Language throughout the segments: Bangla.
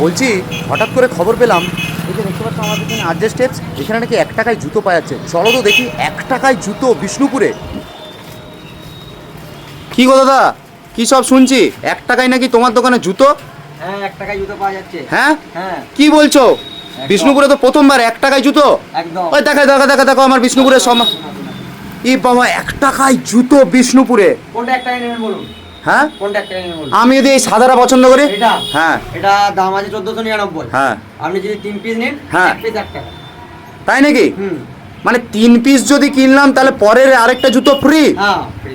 বলছি হঠাৎ করে খবর পেলাম এই যে দেখতে পাচ্ছ আমাদের এখানে আরজে স্টেপস, এখানে নাকি 1 টাকায় জুতো পাওয়া যাচ্ছে। চলো তো দেখি 1 টাকায় জুতো বিষ্ণুপুরে। কি গো দাদা, কি সব শুনছি 1 টাকায় নাকি তোমার দোকানে জুতো? হ্যাঁ 1 টাকায় জুতো পাওয়া যাচ্ছে। হ্যাঁ হ্যাঁ কি বলছো? বিষ্ণুপুরে তো প্রথমবার 1 টাকায় জুতো। একদম। ওই দেখো আমার বিষ্ণুপুরের ই বাবা 1 টাকায় জুতো বিষ্ণুপুরে। কোনটা 1 টাকায় নেবেন বলুন? হ্যাঁ কোনটা 1 টাকায় নেবেন বলুন? আমি যদি এই সাদাটা পছন্দ করি। এটা হ্যাঁ এটা দাম আছে 1499। হ্যাঁ আপনি যদি 3 পিস নেন, হ্যাঁ। 1 পিস 1 টাকা। তাই নাকি? হুম। মানে 3 পিস যদি কিনলাম তাহলে পরের আরেকটা জুতো ফ্রি? হ্যাঁ ফ্রি।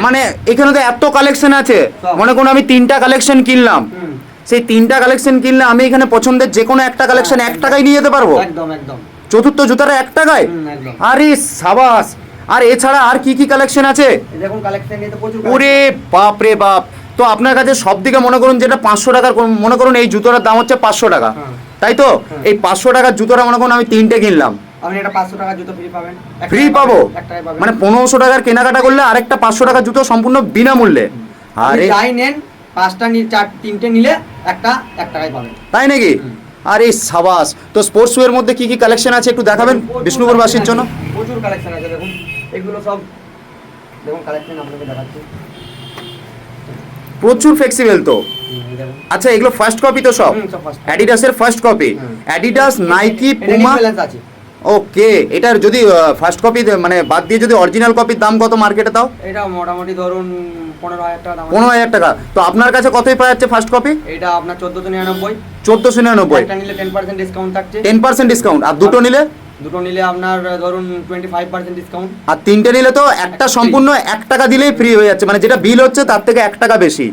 মানে এখানে তো এত কালেকশন আছে, সব। মনে করুন আমি 3টা কালেকশন কিনলাম, হুম। সেই 3টা কালেকশন কিনলে আমি এখানে পছন্দের যে কোনো একটা কালেকশন 1 টাকায় নিয়ে যেতে পারবো। একদম একদম। চতুর্থ জুতাটা 1 টাকায়? একদম। আরে সাবাস। আর এছাড়া আর কি কি কালেকশন আছে? এই দেখুন কালেকশন নিয়ে তো প্রচুর ওরে বাপ রে বাপ। তো আপনার কাছে সব দিকে মনে করুন যেটা 500 টাকার, মনে করুন এই জুতোটার দাম হচ্ছে 500 টাকা, হ্যাঁ। তাই তো? হ্যাঁ। এই 500 টাকার জুতোটা মনে করুন আমি 3টে কিনলাম, আপনি এটা 500 টাকা জুতো ফ্রি পাবেন। ফ্রি পাবো? 1 টাকায় পাবেন। মানে 1500 টাকার কেনাকাটা করলে আরেকটা 500 টাকার জুতো সম্পূর্ণ বিনামূল্যে। আপনি আরে যাই নেন 5টা নিয়ে 3টে নিলে একটা 1 টাকায় পাবেন। তাই নাকি? আরে সাবাস। তো স্পোর্টস এর মধ্যে কি কি কালেকশন আছে একটু দেখাবেন বিষ্ণুপুরবাসীর জন্য? প্রচুর কালেকশন আছে দেখুন, এগুলো সব দেখুন কালেকশন আপনাকে দেখাচ্ছি। প্রচুর ফ্লেক্সিবল তো। এই দেখুন। আচ্ছা এগুলো ফার্স্ট কপি তো সব? সব first copy। অ্যাডিডাসের ফার্স্ট কপি? হুম। অ্যাডিডাস, নাইকি, এটা পুমা। ব্যালেন্স আছে। ওকে, এটার যদি ফার্স্ট কপি মানে বাদ দিয়ে যদি অরিজিনাল কপির দাম কত মার্কেটে তাও? এটা মোটামুটি ধরুন 15,000 টাকা দাম আছে। 15,000 টাকা। তো আপনার কাছে কতই পাওয়া যাচ্ছে ফার্স্ট কপি? এটা আপনার 1499। 1499। একটা নিলে 10% ডিসকাউন্ট থাকছে। 10% ডিসকাউন্ট। আর দুটো নিলে? দুটো নিলে আপনার ধরুন 25% ডিসকাউন্ট। আর 3টে নিলে তো একটা সম্পূর্ণ 1 টাকা দিলেই ফ্রি হয়ে যাচ্ছে, মানে যেটা বিল হচ্ছে তার থেকে 1 টাকা বেশি,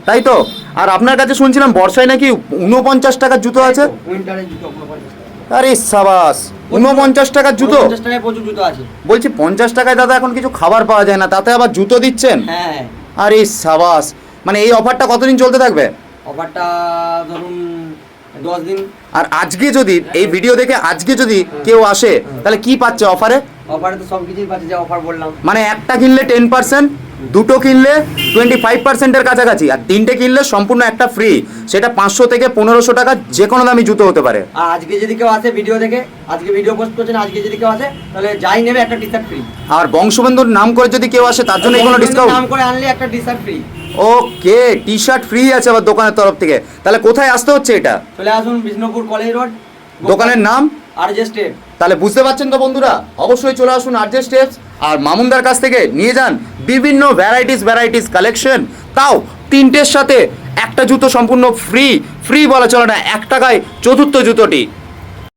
তাই তো? আর আপনার কাছে শুনছিলাম বর্ষায় নাকি 49 টাকার জুতো আছে? উইন্টারের জুতো 49 টাকা। আরে সাবাস, 49 টাকার জুতো? 50 টাকায় প্রচুর জুতো আছে। বলছি 50 টাকায় দাদা এখন কিছু খাবার পাওয়া যায় না, তাতে আবার জুতো দিচ্ছেন? হ্যাঁ। আরে সাবাস। মানে এই অফারটা কতদিন চলতে থাকবে? অফারটা ধরুন 10 দিন। আর আজকে যদি এই ভিডিও দেখে আজকে যদি কেউ আসে তাহলে কি পাচ্ছে অফারে? অফারে তো সব কিছুই পাচ্ছে, যে অফার বললাম। মানে একটা কিনলে 10%, দুটো কিনলে 25%-এর কাছাকাছি, আর 3টে কিনলে সম্পূর্ণ একটা ফ্রি। সেটা 500 থেকে 1500 টাকা যে কোনো দামি জুতো হতে পারে। আর আজকে যদি কেউ আসে ভিডিও দেখে, আজকে ভিডিও পোস্ট করছেন, আজকে যদি কেউ আসে তাহলে যাই নেবে একটা টি-শার্ট ফ্রি। আর বংশবন্ধুর নাম করে যদি কেউ আসে তার জন্য কোনো ডিসকাউন্ট? নাম করে আনলে একটা টি-শার্ট ফ্রি। ওকে, টি-শার্ট ফ্রি আছে আবার দোকানের তরফ থেকে। তাহলে কোথায় আসতে হচ্ছে এটা? চলে আসুন বিষ্ণুপুর কলেজ রোড, দোকানের নাম আরজে স্টেপ। তাহলে বুঝতে পারছেন তো বন্ধুরা, অবশ্যই চলে আসুন আরজে স্টেপস আর মামুনদার কাছ থেকে নিয়ে যান বিভিন্ন ভ্যারাইটিস কালেকশন, তাও 3টের সাথে একটা জুতো সম্পূর্ণ ফ্রি। ফ্রি বলা চলে না, 1 টাকায় চতুর্থ জুতোটি।